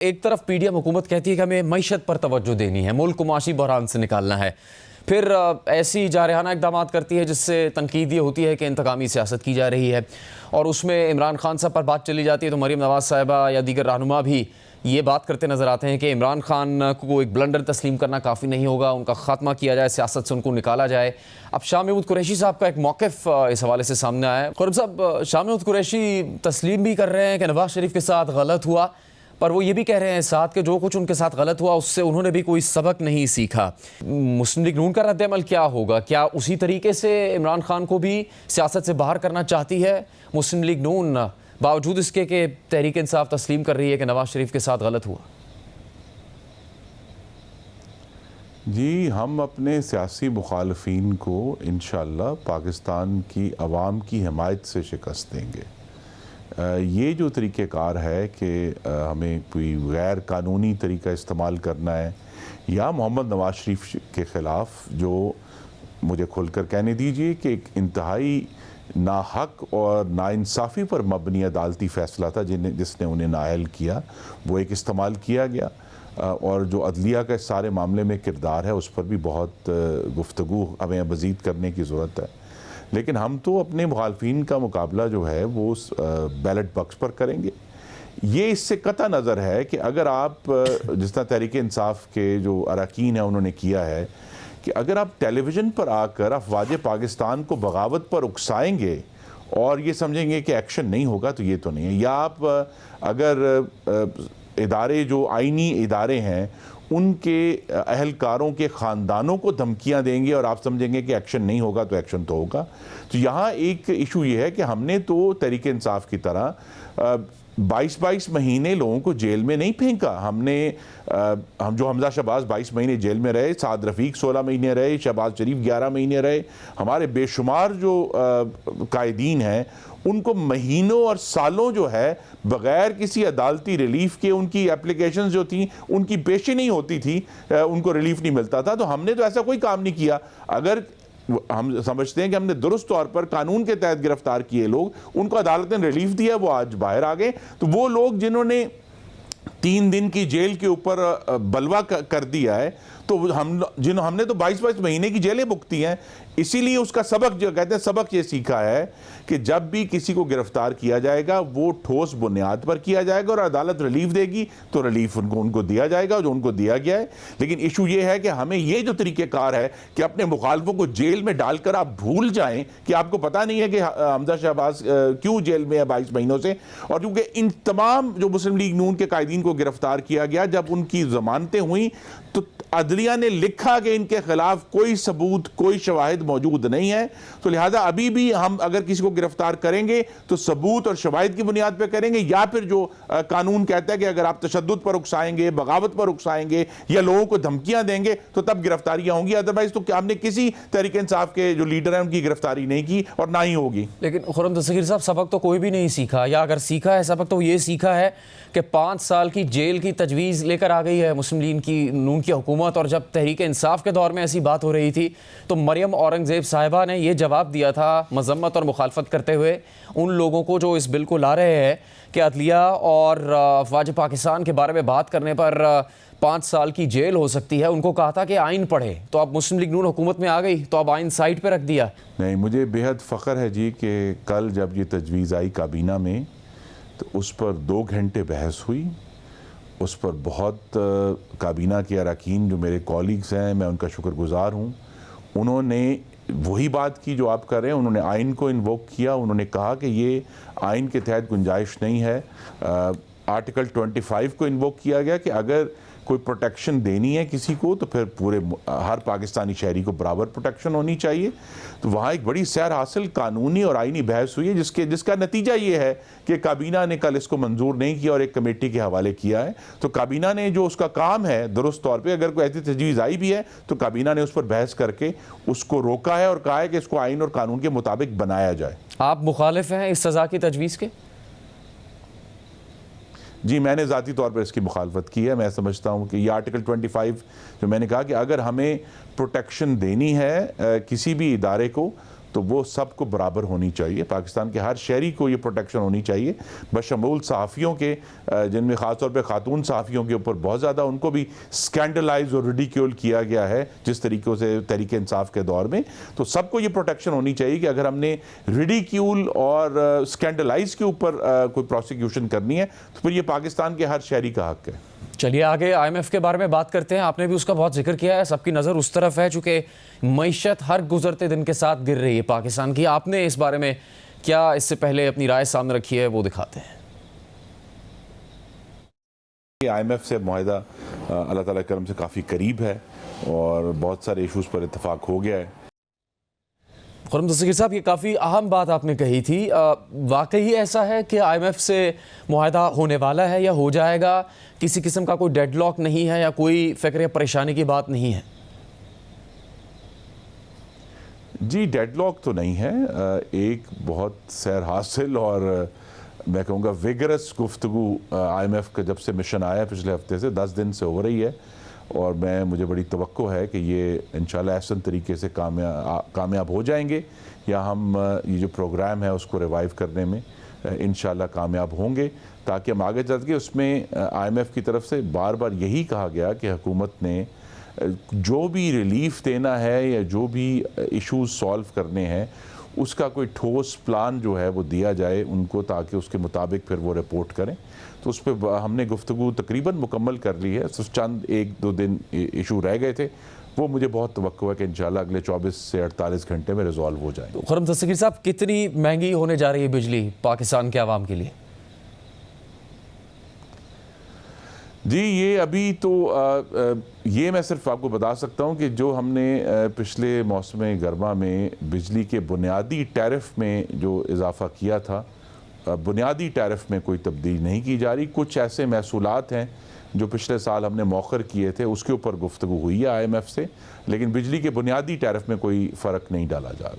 एक तरफ पीडीएम हुकूमत कहती है कि हमें मईशत पर तवज्जो देनी है, मुल्क को माशी बहरान से निकालना है, फिर ऐसी जारहाना इक़दाम करती है जिससे तनकीद ये होती है कि इंतकामी सियासत की जा रही है और उसमें इमरान खान साहब पर बात चली जाती है तो मरीम नवाज़ साहिबा या दीगर रहनुमा भी ये बात करते नज़र आते हैं कि इमरान खान को एक ब्लंडर तस्लीम करना काफ़ी नहीं होगा, उनका ख़ात्मा किया जाए, सियासत से उनको निकाला जाए। अब शाह महमूद कुरैशी साहब का एक मौक़िफ़ इस हवाले से सामने आया है। खुर्रम साहब, शाह महमूद कुरैशी तस्लीम भी कर रहे हैं कि नवाज़ शरीफ के साथ गलत हुआ, पर वो ये भी कह रहे हैं साथ के जो कुछ उनके साथ गलत हुआ उससे उन्होंने भी कोई सबक नहीं सीखा। मुस्लिम लीग नून का रद्द-ए-अमल क्या होगा? क्या उसी तरीके से इमरान खान को भी सियासत से बाहर करना चाहती है मुस्लिम लीग नून, बावजूद इसके कि तहरीक इंसाफ तस्लीम कर रही है कि नवाज शरीफ के साथ गलत हुआ? जी, हम अपने सियासी मुखालफीन को इंशाअल्लाह पाकिस्तान की आवाम की हिमायत से शिकस्त देंगे। ये जो तरीक़ेकार है कि हमें कोई गैर कानूनी तरीका इस्तेमाल करना है या मोहम्मद नवाज शरीफ के ख़िलाफ़, जो मुझे खुलकर कहने दीजिए कि एक इंतहाई नाहक और नाइंसाफ़ी पर मबनी अदालती फ़ैसला था जिसने उन्हें नाअहल किया, वो एक इस्तेमाल किया गया। और जो अदलिया का सारे मामले में किरदार है उस पर भी बहुत गुफ्तगू हमें मज़ीद करने की ज़रूरत है। लेकिन हम तो अपने मुखालफीन का मुकाबला जो है वो बैलेट बॉक्स पर करेंगे। ये इससे कता नज़र है कि अगर आप जिस तरह तहरीक इंसाफ के जो अरकान हैं उन्होंने किया है कि अगर आप टेलीविज़न पर आकर अफवाज पाकिस्तान को बगावत पर उकसाएंगे और ये समझेंगे कि एक्शन नहीं होगा, तो ये तो नहीं है। या आप अगर इदारे जो आइनी इदारे हैं उनके अहलकारों के ख़ानदानों को धमकियां देंगे और आप समझेंगे कि एक्शन नहीं होगा, तो एक्शन तो होगा। तो यहाँ एक इशू ये है कि हमने तो तहरीक इंसाफ की तरह 22-22 महीने लोगों को जेल में नहीं फेंका। हम जो हमजा शहबाज 22 महीने जेल में रहे, साद रफ़ीक 16 महीने रहे, शहबाज शरीफ 11 महीने रहे, हमारे बेशुमार जो कायदीन हैं उनको महीनों और सालों जो है बग़ैर किसी अदालती रिलीफ के उनकी एप्लीकेशन जो थी उनकी पेशी नहीं होती थी, उनको रिलीफ नहीं मिलता था। तो हमने तो ऐसा कोई काम नहीं किया। अगर हम समझते हैं कि हमने दुरुस्त तौर पर कानून के तहत गिरफ्तार किए लोग, उनको अदालत ने रिलीफ दिया, वो आज बाहर आ गए। तो वो लोग जिन्होंने 3 दिन की जेल के ऊपर बलवा कर दिया है, तो हमने तो 22-22 महीने की जेलें भुगती हैं। इसीलिए उसका सबक, जो कहते हैं सबक, ये सीखा है कि जब भी किसी को गिरफ्तार किया जाएगा वो ठोस बुनियाद पर किया जाएगा और अदालत रिलीफ देगी तो रिलीफ उनको दिया जाएगा जो उनको दिया गया है। लेकिन इशू ये है कि हमें ये जो तरीक़ेकार है कि अपने मुखालफों को जेल में डालकर आप भूल जाएं कि आपको पता नहीं है कि हमजा शहबाज क्यों जेल में है 22 महीनों से। और क्योंकि इन तमाम जो मुस्लिम लीग नून के कायदीन को गिरफ्तार किया गया, जब उनकी जमानतें हुई तो अदलिया ने लिखा कि इनके खिलाफ कोई सबूत, कोई शवाहिद मौजूद नहीं है। तो लिहाजा अभी भी हम अगर किसी को गिरफ्तार करेंगे तो सबूत और शवाहिद की बुनियाद पर करेंगे, या फिर जो कानून कहता है कि अगर आप तशद्दुद पर उकसाएंगे, बगावत पर उकसाएंगे या लोगों को धमकियां देंगे तो तब गिरफ्तारियां होंगी। अदरवाइज तो हमने किसी तहरीक इंसाफ के जो लीडर हैं उनकी गिरफ्तारी नहीं की और ना ही होगी। लेकिन खुर्रम दस्तगीर साहब, सबक तो कोई भी नहीं सीखा, या अगर सीखा है सबक तो ये सीखा है कि 5 साल की जेल की तजवीज़ लेकर आ गई है मुस्लिम लीग की नून की हुकूमत। और जब तहरीक इंसाफ के दौर में ऐसी बात हो रही थी तो मरियम औरंगज़ेब साहिबा ने यह जवाब दिया था मज़म्मत और मुखालफत करते हुए उन लोगों को जो इस बिल को ला रहे हैं कि अदलिया और अफवाज पाकिस्तान के बारे में बात करने पर 5 साल की जेल हो सकती है। उनको कहा था कि आइन पढ़े, तो अब मुस्लिम लीग नून हुकूमत में आ गई तो अब आइन साइड पर रख दिया। नहीं, मुझे बेहद फ़ख्र है जी कि कल जब ये तजवीज़ आई काबीना में तो उस पर 2 घंटे बहस हुई। उस पर बहुत काबीना के अरकान जो मेरे कॉलीग्स हैं, मैं उनका शुक्रगुज़ार हूँ, उन्होंने वही बात की जो आप कर रहे हैं। उन्होंने आइन को इन्वोक किया। उन्होंने कहा कि ये आइन के तहत गुंजाइश नहीं है। आर्टिकल 25 को इन्वोक किया गया कि अगर कोई प्रोटेक्शन देनी है किसी को तो फिर पूरे हर पाकिस्तानी शहरी को बराबर प्रोटेक्शन होनी चाहिए। तो वहाँ एक बड़ी सैर हासिल कानूनी और आइनी बहस हुई है जिसका नतीजा ये है कि काबीना ने कल इसको मंजूर नहीं किया और एक कमेटी के हवाले किया है। तो काबीना ने जो उसका काम है दुरुस्त तौर पर, अगर कोई ऐसी तजवीज़ आई भी है तो काबीना ने उस पर बहस करके उसको रोका है और कहा है कि इसको आइन और कानून के मुताबिक बनाया जाए। आप मुखालिफ हैं इस सज़ा की तजवीज़ के? जी, मैंने ज़ाती तौर पर इसकी मुखालफत की है। मैं समझता हूँ कि ये आर्टिकल 25 जो मैंने कहा कि अगर हमें प्रोटेक्शन देनी है किसी भी इदारे को तो वो सबको बराबर होनी चाहिए। पाकिस्तान के हर शहरी को ये प्रोटेक्शन होनी चाहिए, बशमूल सहाफ़ियों के, जिनमें ख़ासतौर पे ख़ातून सहाफ़ियों के ऊपर बहुत ज़्यादा उनको भी स्कैंडलाइज और रिडिक्यूल किया गया है जिस तरीक़ों से तहरीक इंसाफ के दौर में। तो सबको ये प्रोटेक्शन होनी चाहिए कि अगर हमने रिडिक्यूल और स्कैंडलाइज के ऊपर कोई प्रोसिक्यूशन करनी है तो फिर ये पाकिस्तान के हर शहरी का हक़ है। चलिए आगे IMF के बारे में बात करते हैं। आपने भी उसका बहुत जिक्र किया है, सबकी नज़र उस तरफ है चूँकि मईशत हर गुजरते दिन के साथ गिर रही है पाकिस्तान की। आपने इस बारे में क्या इससे पहले अपनी राय सामने रखी है, वो दिखाते हैं। IMF से मुआहदा अल्लाह ताला के करम से काफ़ी करीब है और बहुत सारे इशूज़ पर इत्तफाक हो गया है। खुर्रम दस्तगीर साहब, ये काफ़ी अहम बात आपने कही थी। वाकई ऐसा है कि IMF से मुआहदा होने वाला है या हो जाएगा? किसी किस्म का कोई डेडलॉक नहीं है या कोई फ़िक्र या परेशानी की बात नहीं है? जी, डेडलॉक तो नहीं है। एक बहुत सैर हासिल और मैं कहूँगा विगरस गुफ्तगू IMF का जब से मिशन आया पिछले हफ्ते से 10 दिन से हो रही है और मुझे बड़ी तवक्को है कि ये इंशाल्लाह ऐसा तरीके से कामयाब हो जाएंगे या हम ये जो प्रोग्राम है उसको रिवाइव करने में इंशाल्लाह कामयाब होंगे, ताकि हम आगे चल के उसमें IMF की तरफ से बार बार यही कहा गया कि हुकूमत ने जो भी रिलीफ देना है या जो भी इश्यूज सॉल्व करने हैं उसका कोई ठोस प्लान जो है वो दिया जाए उनको, ताकि उसके मुताबिक फिर वो रिपोर्ट करें। तो उस पर हमने गुफ्तगू तकरीबन मुकम्मल कर ली है। सिर्फ चंद 1-2 दिन इशू रह गए थे, वो मुझे बहुत तवक्को है कि इंशाल्लाह अगले 24 से 48 घंटे में रिजॉल्व हो जाएंगे। तो खुर्रम दस्तगीर साहब, कितनी महंगी होने जा रही है बिजली पाकिस्तान के आवाम के लिए? जी, ये अभी तो ये मैं सिर्फ आपको बता सकता हूँ कि जो हमने पिछले मौसम गर्मा में बिजली के बुनियादी टैरिफ में जो इजाफ़ा किया था, बुनियादी टैरिफ में कोई तब्दीली नहीं की जा रही। कुछ ऐसे महसूलात हैं जो पिछले साल हमने मौखर किए थे, उसके ऊपर गुफ्तगू हुई है IMF से, लेकिन बिजली के बुनियादी टैरिफ में कोई फ़र्क नहीं डाला जा रहा।